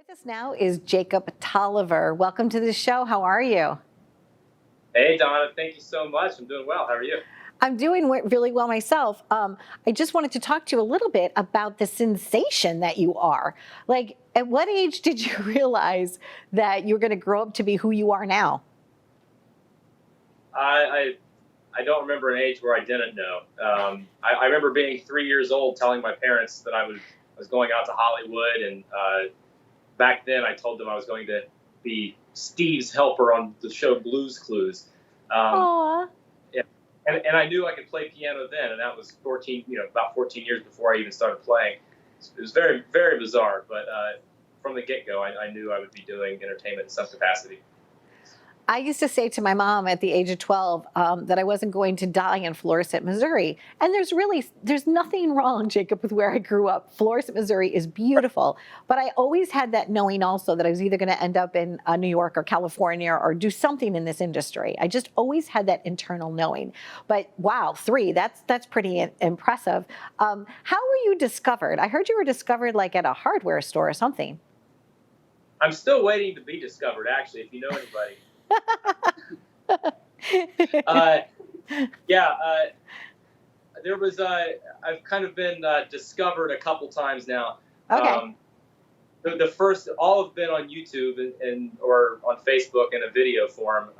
With us now is Jacob Tolliver. Welcome to the show. How are you? Hey, Donna. Thank you so much. I'm doing well. How are you? I'm doing really well myself. I just wanted to talk to you a little bit about the sensation that you are. Like, at what age did you realize that you were going to grow up to be who you are now? I don't remember an age where I didn't know. I remember being 3 years old, telling my parents that I was going out to Hollywood, and back then I told them I was going to be Steve's helper on the show Blue's Clues. Aww. Yeah, and I knew I could play piano then, and that was about 14 years before I even started playing. It was very, very bizarre, but from the get-go, I knew I would be doing entertainment in some capacity. I used to say to my mom at the age of 12 that I wasn't going to die in Florissant, Missouri. And there's nothing wrong, Jacob, with where I grew up. Florissant, Missouri is beautiful. But I always had that knowing also that I was either going to end up in New York or California or do something in this industry. I just always had that internal knowing. But wow, 3, that's pretty impressive. How were you discovered? I heard you were discovered like at a hardware store or something. I'm still waiting to be discovered, actually, if you know anybody. There was I've kind of been discovered a couple times now. Okay. The first, all have been on YouTube and or on Facebook in a video form.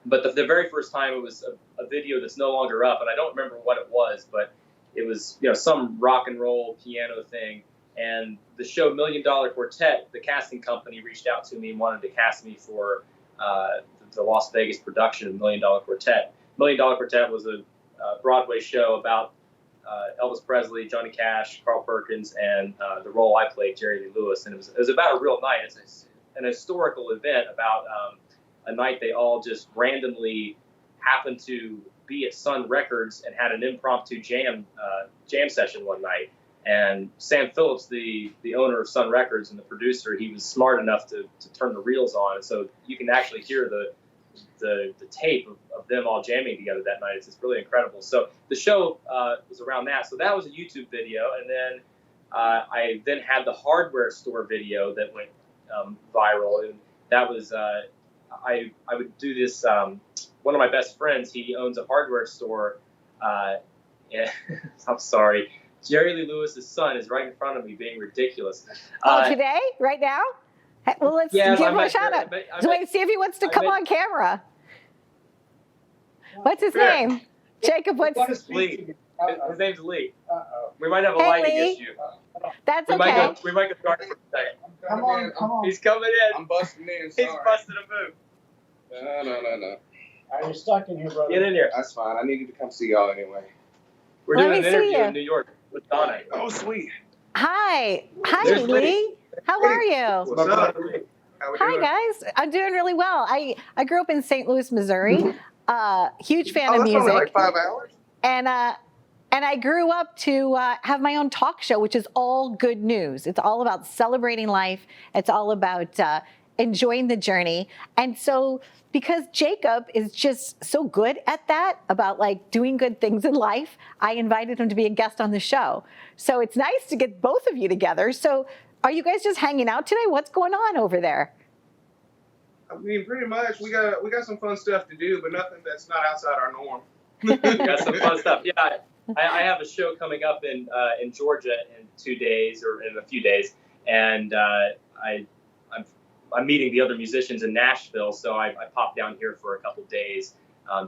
But the very first time it was a video that's no longer up, and I don't remember what it was, but it was some rock and roll piano thing. And the show $1 Million Quartet, the casting company reached out to me and wanted to cast me for the Las Vegas production of $1 Million Quartet. $1 Million Quartet was a Broadway show about Elvis Presley, Johnny Cash, Carl Perkins, and the role I played, Jerry Lee Lewis. And it was about a real night. It's an historical event about a night they all just randomly happened to be at Sun Records and had an impromptu jam session one night. And Sam Phillips, the owner of Sun Records and the producer, he was smart enough to turn the reels on. And so you can actually hear the tape of them all jamming together that night. It's really incredible. So the show was around that. So that was a YouTube video. And then I then had the hardware store video that went viral. And that was, I would do this, one of my best friends, he owns a hardware store. And I'm sorry. Jerry Lee Lewis's son is right in front of me being ridiculous. Today? Right now? Well, let's give him a shout out. Wait, see if he wants to come on camera. What's his name? Jacob, what's Lee? His name's Lee. We might have a lighting issue. That's okay. We might go dark for a second. Come on. He's coming in. I'm busting in. Sorry. He's busting a move. No. Are you stuck in here, brother? Get in here. That's fine. I needed to come see y'all anyway. We're doing an interview in New York with Donna. Oh, sweet. Hi, There's Lee. How are you? What's up? Hi, guys. I'm doing really well. I grew up in St. Louis, Missouri. Huge fan of that's music. only like 5 hours? And I grew up to have my own talk show, which is all good news. It's all about celebrating life. It's all about enjoying the journey. And so because Jacob is just so good at that, about like doing good things in life, I invited him to be a guest on the show. So it's nice to get both of you together. So are you guys just hanging out today? What's going on over there? I mean, pretty much. We got some fun stuff to do, but nothing that's not outside our norm. Got some fun stuff. Yeah, I have a show coming up in Georgia in 2 days or in a few days, and I'm meeting the other musicians in Nashville, so I popped down here for a couple days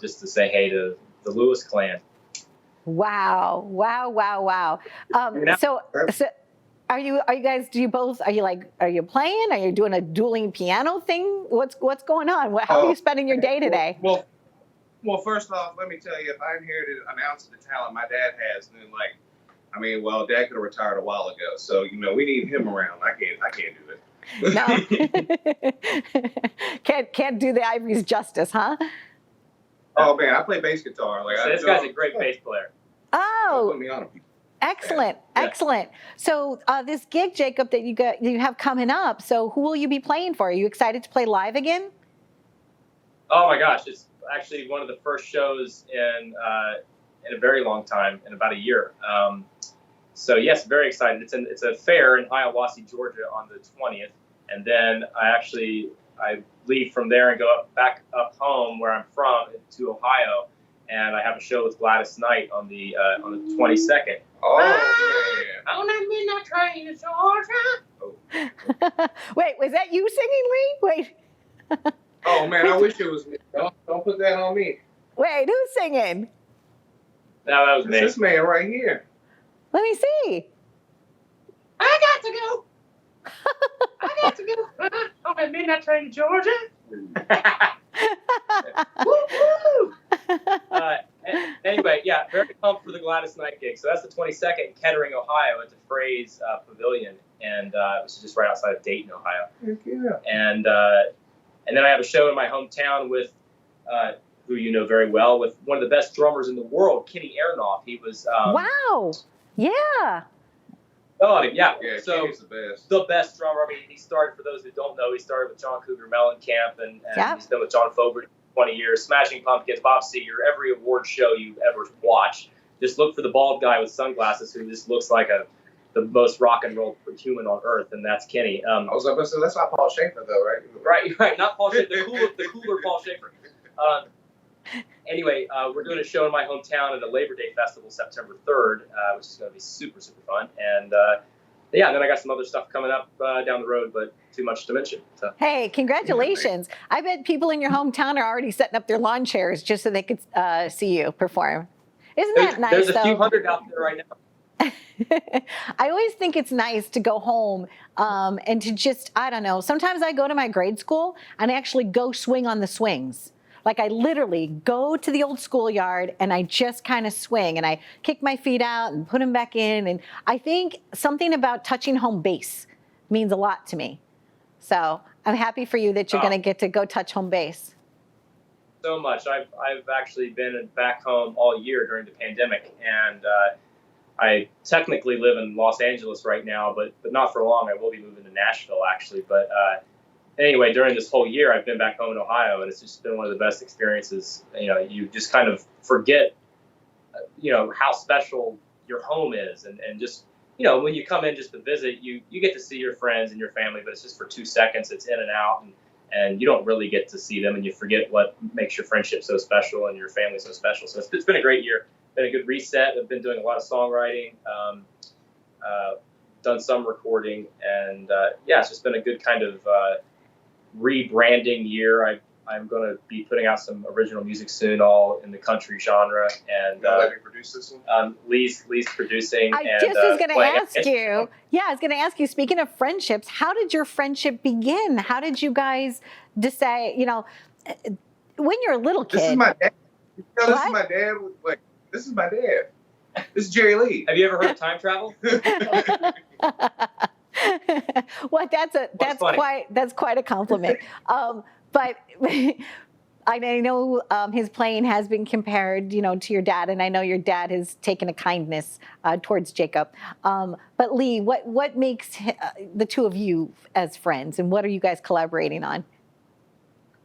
just to say hey to the Lewis clan. Wow. So are you guys, are you playing? Are you doing a dueling piano thing? What's going on? How are you spending your day today? Well, first off, let me tell you, if I inherited an ounce of the talent my dad has, then Dad could have retired a while ago. So, we need him around. I can't do it. No. Can't do the Ivories justice, huh? Oh man, I play bass guitar. This guy's a great bass player. Oh, put me on him. Excellent. So this gig, Jacob, that you have coming up. So who will you be playing for? Are you excited to play live again? Oh my gosh, it's actually one of the first shows in a very long time, in about a year. So yes, very excited. It's a fair in Hiawassee, Georgia on the 20th, and then I leave from there and go back up home where I'm from to Ohio, and I have a show with Gladys Knight on the 22nd. Oh man! On that midnight train to Georgia. Oh. Wait, was that you singing, Lee? Wait. Oh man, I wish it was me. Don't put that on me. Wait, who's singing? No, that was It's me. this man right here. Let me see. I got to go. I got to go on that midnight train to Georgia. Woo, woo. Anyway, yeah, very pumped for the Gladys Knight gig. So that's the 22nd in Kettering, Ohio, at the Phrase Pavilion, and which is just right outside of Dayton, Ohio. Heck yeah. And then I have a show in my hometown with who you know very well, with one of the best drummers in the world, Kenny Aronoff. He was Wow. Yeah. oh yeah. Yeah, So Kenny's the best. the best drummer. I mean, he started, for those who don't know, he started with John Cougar Mellencamp, and Yeah. he's been with John Fogerty for 20 years, Smashing Pumpkins, Bob Seger, every award show you ever watched. Just look for the bald guy with sunglasses who just looks like the most rock and roll human on earth, and that's Kenny. I was about to say, that's not Paul Schaefer though, right? Right, not Paul Schaefer, the cooler Paul Schaefer. Anyway, we're doing a show in my hometown at a Labor Day festival, September 3rd, which is going to be super, super fun. And yeah, then I got some other stuff coming up down the road, but too much to mention. So. Hey, congratulations. I bet people in your hometown are already setting up their lawn chairs just so they could see you perform. Isn't that nice, There's a few though? hundred out there right now. I always think it's nice to go home and to just, I don't know, sometimes I go to my grade school and actually go swing on the swings. Like I literally go to the old schoolyard and I just kind of swing and I kick my feet out and put them back in. And I think something about touching home base means a lot to me. So I'm happy for you that you're going to get to go touch home base. So much. I've actually been back home all year during the pandemic, and I technically live in Los Angeles right now, but not for long. I will be moving to Nashville actually. But anyway, during this whole year, I've been back home in Ohio, and it's just been one of the best experiences. You know, you just kind of forget, how special your home is, and just, when you come in just to visit, you get to see your friends and your family, but it's just for 2 seconds. It's in and out, and you don't really get to see them, and you forget what makes your friendship so special and your family so special. So it's been a great year. Been a good reset. I've been doing a lot of songwriting, done some recording, and yeah, it's just been a good kind of rebranding year. I'm going to be putting out some original music soon, all in the country genre, and Let me produce this one. Lee's producing. I and, just was going to playing. ask you. Yeah, I was going to ask you, speaking of friendships, how did your friendship begin? How did you guys decide, when you're a little kid? This is my dad. This What? is my dad. Like, this is my dad. This is Jerry Lee. Have you ever heard of time travel? Well, that's quite a compliment. But I know his playing has been compared, to your dad, and I know your dad has taken a kindness towards Jacob. But Lee, what makes the two of you as friends, and what are you guys collaborating on?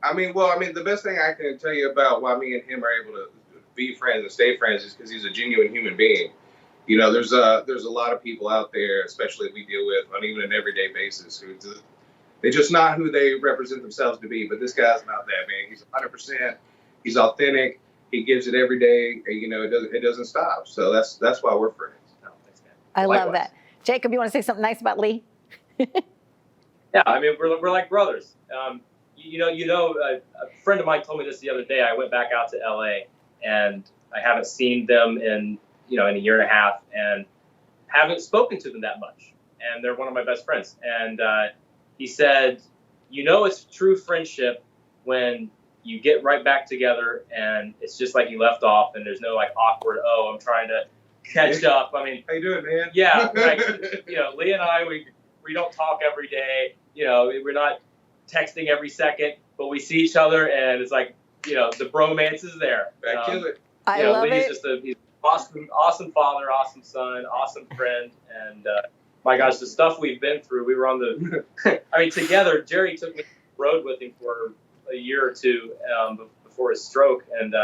The best thing I can tell you about why me and him are able to be friends and stay friends is because he's a genuine human being. There's a lot of people out there, especially we deal with on even an everyday basis, who they're just not who they represent themselves to be. But this guy's not that, man. He's 100%. He's authentic. He gives it every day. And, it doesn't stop. So that's why we're friends. No, thanks, man. I love Likewise. that. Jacob, you want to say something nice about Lee? Yeah, we're like brothers. A friend of mine told me this the other day. I went back out to LA, and I haven't seen them in a year and a half, and haven't spoken to them that much. And they're one of my best friends. And he said, it's true friendship when you get right back together, and it's just like you left off, and there's no awkward, I'm trying to catch up. How you doing, man? Yeah, Lee and I, we don't talk every day. We're not texting every second, but we see each other, and it's like, the bromance is there. Back to it. I love Lee's it. just he's awesome father, awesome son, awesome friend, and my gosh, the stuff we've been through. We were on the, together. Jerry took me on the road with him for a year or two before his stroke, and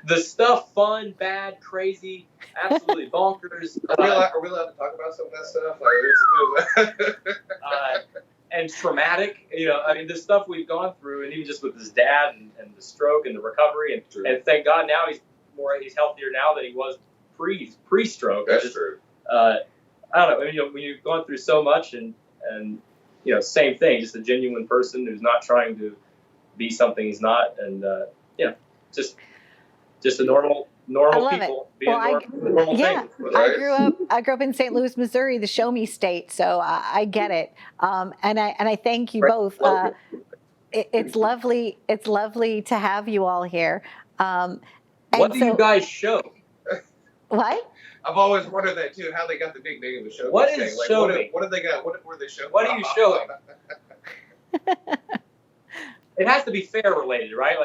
the stuff, fun, bad, crazy, absolutely bonkers. Are we allowed to talk about some of that stuff? Like, And traumatic, I mean, the stuff we've gone through, and even just with his dad and the stroke and the recovery, and thank God now he's healthier now than he was pre-stroke. That's true. I don't know, when you've gone through so much and same thing, just a genuine person who's not trying to be something he's not, and just a normal I love people it. being Well, normal things. I grew up in St. Louis, Missouri, the show me state, so I get it. And I thank you both. It's lovely to have you all here. What do you guys show? What? I've always wondered that too, how they got the big name of the show. What is like, show me? What did they got? What were they showing? What are you showing? It has to be fair related, right?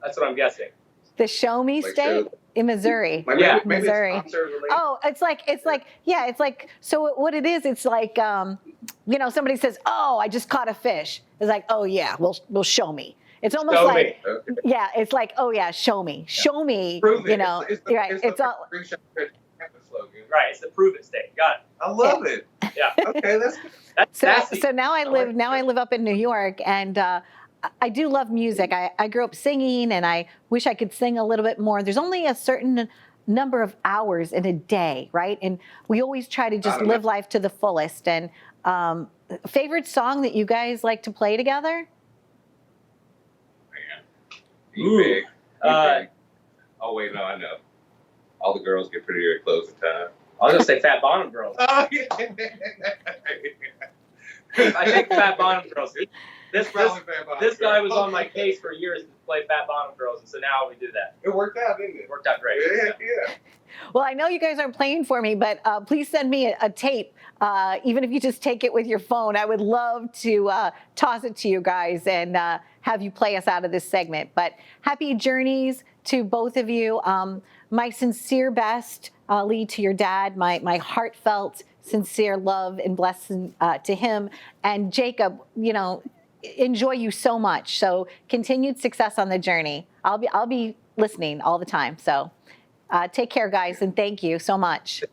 That's what I'm guessing. The show me state in Missouri. Maybe Missouri. It's concert related. Oh, it's like, so what it is, it's like, somebody says, oh, I just caught a fish. It's like, oh yeah, well show me. It's almost Show like, me. Okay. yeah, it's like, oh yeah, show me, Prove it. right. It's all, slogan. Right, it's the prove it state. Got it. I love it. Yeah. Okay, that's good. That's so, sassy. so now I live up in New York, and I do love music. I grew up singing, and I wish I could sing a little bit more. There's only a certain number of hours in a day, right? And we always try to just live life to the fullest. And favorite song that you guys like to play together? You big. Oh wait, no, I know. All the girls get prettier at closing time. I was gonna say Fat Bottom Girls. Oh yeah. I think Fat Bottom Girls. This This guy was on my case for years to play Fat Bottom Girls, and so now we do that. It worked out, didn't it? It worked out great. Yeah. Well, I know you guys aren't playing for me, but please send me a tape, even if you just take it with your phone. I would love to toss it to you guys and have you play us out of this segment. But happy journeys to both of you. My sincere best, Lee, to your dad. My heartfelt, sincere love and blessing to him. And Jacob, enjoy you so much. So continued success on the journey. I'll be listening all the time. So take care, guys, and thank you so much.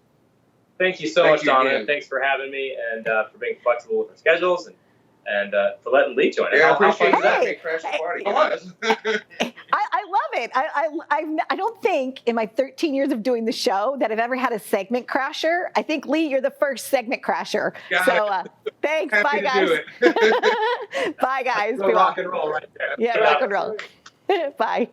Thank you so much, Donna. And thanks for having me and for being flexible with our schedules and for letting Lee join us. Yeah, I appreciate How fun is that. Crash the party, I love guys. I love it. I don't think in my 13 years of doing the show that I've ever had a segment crasher. I think, Lee, you're the first segment crasher. Thanks. Happy Bye, guys. to do it. Bye, guys. Rock and roll right there. Yeah, rock and roll. Bye.